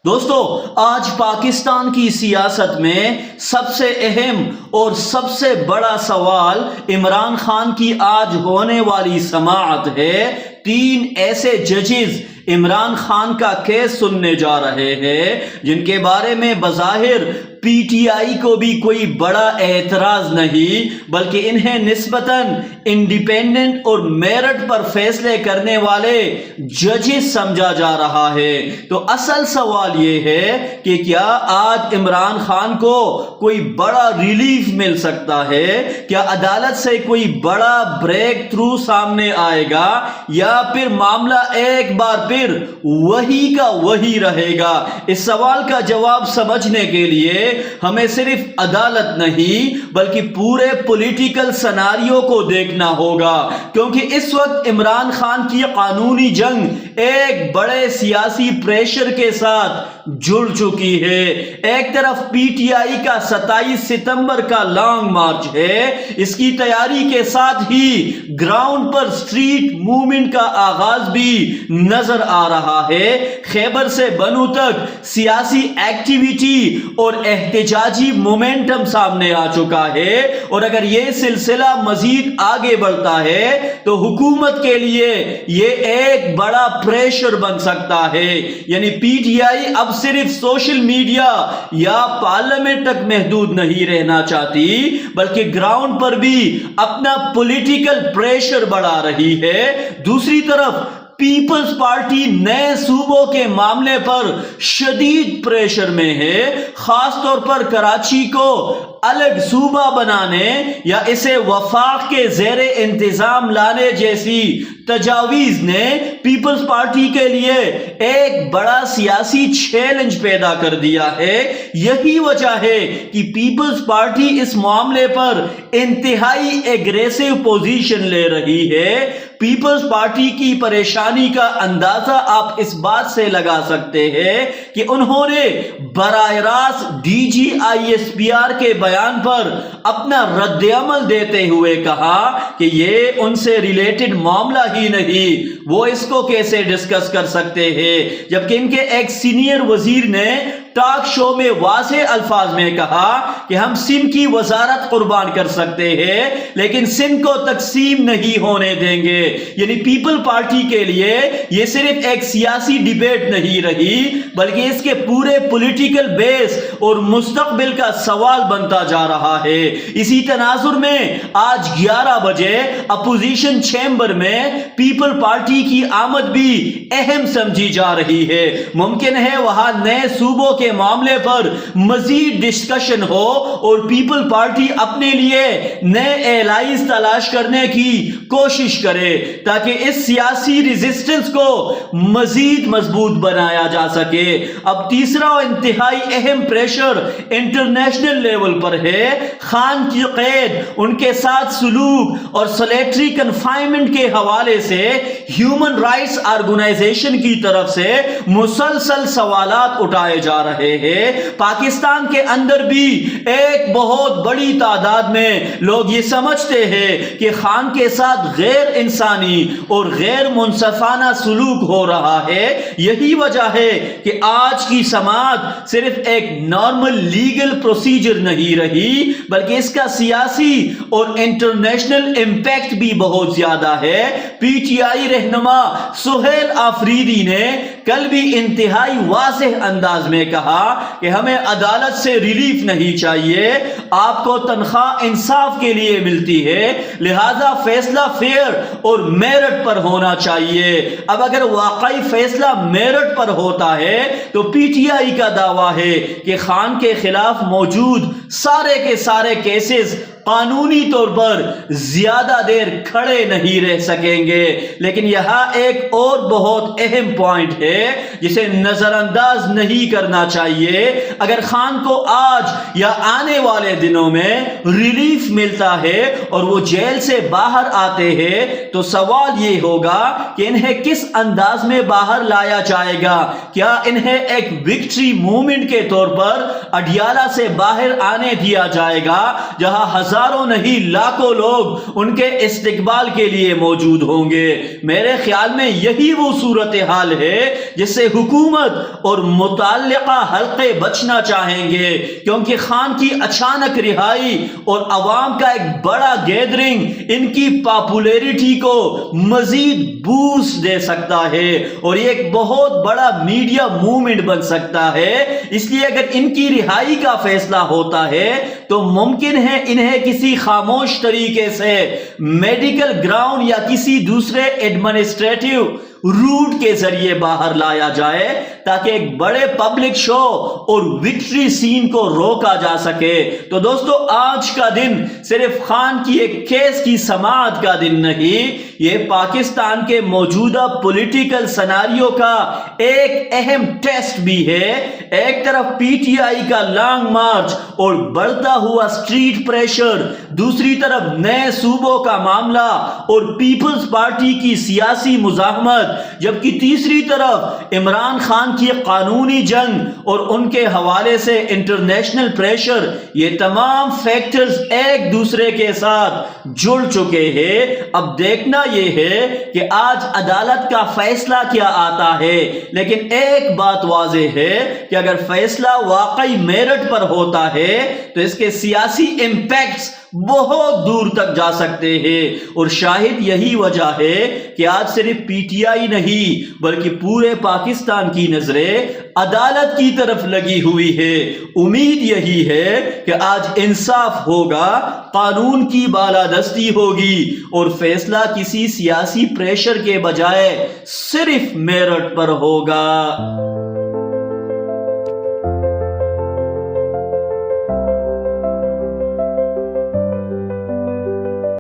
دوستو، آج پاکستان کی سیاست میں سب سے اہم اور سب سے بڑا سوال عمران خان کی آج ہونے والی سماعت ہے۔ 3 ایسے ججز عمران خان کا کیس سننے جا رہے ہیں جن کے بارے میں بظاہر پی ٹی آئی کو بھی کوئی بڑا اعتراض نہیں، بلکہ انہیں نسبتاً انڈیپینڈنٹ اور میرٹ پر فیصلے کرنے والے ججز سمجھا جا رہا ہے۔ تو اصل سوال یہ ہے کہ کیا آج عمران خان کو کوئی بڑا ریلیف مل سکتا ہے؟ کیا عدالت سے کوئی بڑا بریک تھرو سامنے آئے گا، یا پھر معاملہ ایک بار پھر وہی کا وہی رہے گا؟ اس سوال کا جواب سمجھنے کے لیے ہمیں صرف عدالت نہیں بلکہ پورے پولیٹیکل سناریو کو دیکھنا ہوگا، کیونکہ اس وقت عمران خان کی قانونی جنگ ایک بڑے سیاسی پریشر کے ساتھ جڑ چکی ہے۔ ایک طرف پی ٹی آئی کا 27 ستمبر کا لانگ مارچ ہے، اس کی تیاری کے ساتھ ہی گراؤنڈ پر سٹریٹ موومنٹ کا آغاز بھی نظر آ رہا ہے۔ خیبر سے بنو تک سیاسی ایکٹیویٹی اور احتجاجی مومنٹم سامنے آ چکا ہے، اور اگر یہ سلسلہ مزید آگے بڑھتا ہے تو حکومت کے لیے یہ ایک بڑا پریشر بن سکتا ہے۔ یعنی پی ٹی آئی اب صرف سوشل میڈیا یا پارلیمنٹ تک محدود نہیں رہنا چاہتی، بلکہ گراؤنڈ پر بھی اپنا پولیٹیکل پریشر بڑھا رہی ہے۔ دوسری طرف پیپلز پارٹی نئے صوبوں کے معاملے پر شدید پریشر میں ہے، خاص طور پر کراچی کو الگ صوبہ بنانے یا اسے وفاق کے زیر انتظام لانے جیسی تجاویز نے پیپلز پارٹی کے لیے ایک بڑا سیاسی چیلنج پیدا کر دیا ہے۔ یہی وجہ ہے کہ پیپلز پارٹی اس معاملے پر انتہائی ایگریسو پوزیشن لے رہی ہے۔ پیپلز پارٹی کی پریشانی کا اندازہ آپ اس بات سے لگا سکتے ہیں کہ انہوں نے براہ راست D G I S P R کے بیان پر اپنا رد عمل دیتے ہوئے کہا کہ یہ ان سے ریلیٹڈ معاملہ ہی نہیں، وہ اس کو کیسے ڈسکس کر سکتے ہیں، جبکہ ان کے ایک سینئر وزیر نے ٹاک شو میں واضح الفاظ میں کہا کہ ہم سندھ کی وزارت قربان کر سکتے ہیں لیکن سندھ کو تقسیم نہیں ہونے دیں گے۔ یعنی پیپل پارٹی کے لیے یہ صرف ایک سیاسی ڈیبیٹ نہیں رہی بلکہ اس کے پورے پولیٹیکل بیس اور مستقبل کا سوال بنتا جا رہا ہے۔ اسی تناظر میں آج 11 بجے اپوزیشن چیمبر میں پیپل پارٹی کی آمد بھی اہم سمجھی جا رہی ہے۔ ممکن ہے وہاں نئے صوبوں کے معاملے پر مزید ڈسکشن ہو اور پیپل پارٹی اپنے لیے نئے ایلائز تلاش کرنے کی کوشش کرے تاکہ اس سیاسی ریزسٹنس کو مزید مضبوط بنایا جا سکے۔ اب تیسرا اور انتہائی اہم پریشر انٹرنیشنل لیول پر ہے۔ خان کی قید، ان کے ساتھ سلوک اور سلیٹری کنفائنمنٹ کے حوالے سے ہیومن رائٹس آرگنائزیشن کی طرف سے مسلسل سوالات اٹھائے جا رہے ہیں۔ پاکستان کے اندر بھی ایک بہت بڑی تعداد میں لوگ یہ سمجھتے ہیں کہ خان کے ساتھ غیر انسانی اور غیر منصفانہ سلوک ہو رہا ہے۔ یہی وجہ ہے کہ آج کی سماعت صرف ایک نارمل لیگل پروسیجر نہیں رہی بلکہ اس کا سیاسی اور انٹرنیشنل امپیکٹ بھی بہت زیادہ ہے۔ پی ٹی آئی رہنما سہیل آفریدی نے کل بھی انتہائی واضح انداز میں کہا کہ ہمیں عدالت سے ریلیف نہیں چاہیے، آپ کو تنخواہ انصاف کے لیے ملتی ہے، لہذا فیصلہ فیئر اور میرٹ پر ہونا چاہیے۔ اب اگر واقعی فیصلہ میرٹ پر ہوتا ہے تو پی ٹی آئی کا دعویٰ ہے کہ خان کے خلاف موجود سارے کے سارے کیسز قانونی طور پر زیادہ دیر کھڑے نہیں رہ سکیں گے۔ لیکن یہاں ایک اور بہت اہم پوائنٹ ہے جسے نظر انداز نہیں کرنا چاہیے۔ اگر خان کو آج یا آنے والے دنوں میں ریلیف ملتا ہے اور وہ جیل سے باہر آتے ہیں تو سوال یہ ہوگا کہ انہیں کس انداز میں باہر لایا جائے گا۔ کیا انہیں ایک وکٹری موومنٹ کے طور پر اڈیالہ سے باہر آنے دیا جائے گا جہاں ہزار ہزاروں نہیں لاکھوں لوگ ان کے استقبال کے لیے موجود ہوں گے۔ میرے خیال میں یہی وہ صورتحال ہے جس سے حکومت اور متعلقہ حلقے بچنا چاہیں گے، کیونکہ خان کی اچانک رہائی اور عوام کا ایک بڑا گیدرنگ ان کی پاپولیرٹی کو مزید بوسٹ دے سکتا ہے اور یہ ایک بہت بڑا میڈیا موومنٹ بن سکتا ہے۔ اس لیے اگر ان کی رہائی کا فیصلہ ہوتا ہے تو ممکن ہے انہیں کسی خاموش طریقے سے میڈیکل گراؤنڈ یا کسی دوسرے ایڈمنسٹریٹو روٹ کے ذریعے باہر لایا جائے تاکہ ایک بڑے پبلک شو اور وکٹری سین کو روکا جا سکے۔ تو دوستو، آج کا دن صرف خان کی ایک کیس کی سماعت کا دن نہیں، یہ پاکستان کے موجودہ پولیٹیکل سناریو کا ایک اہم ٹیسٹ بھی ہے۔ ایک طرف پی ٹی آئی کا لانگ مارچ اور بڑھتا ہوا اسٹریٹ پریشر، دوسری طرف نئے صوبوں کا معاملہ اور پیپلز پارٹی کی سیاسی مزاحمت، جبکہ تیسری طرف عمران خان کی قانونی جنگ اور ان کے حوالے سے انٹرنیشنل پریشر، یہ تمام فیکٹرز ایک دوسرے کے ساتھ جڑ چکے ہیں۔ اب دیکھنا یہ ہے کہ آج عدالت کا فیصلہ کیا آتا ہے، لیکن ایک بات واضح ہے کہ اگر فیصلہ واقعی میرٹ پر ہوتا ہے تو اس کے سیاسی امپیکٹس بہت دور تک جا سکتے ہیں، اور شاید یہی وجہ ہے کہ آج صرف پی ٹی آئی نہیں بلکہ پورے پاکستان کی نظریں عدالت کی طرف لگی ہوئی ہے۔ امید یہی ہے کہ آج انصاف ہوگا، قانون کی بالادستی ہوگی اور فیصلہ کسی سیاسی پریشر کے بجائے صرف میرٹ پر ہوگا۔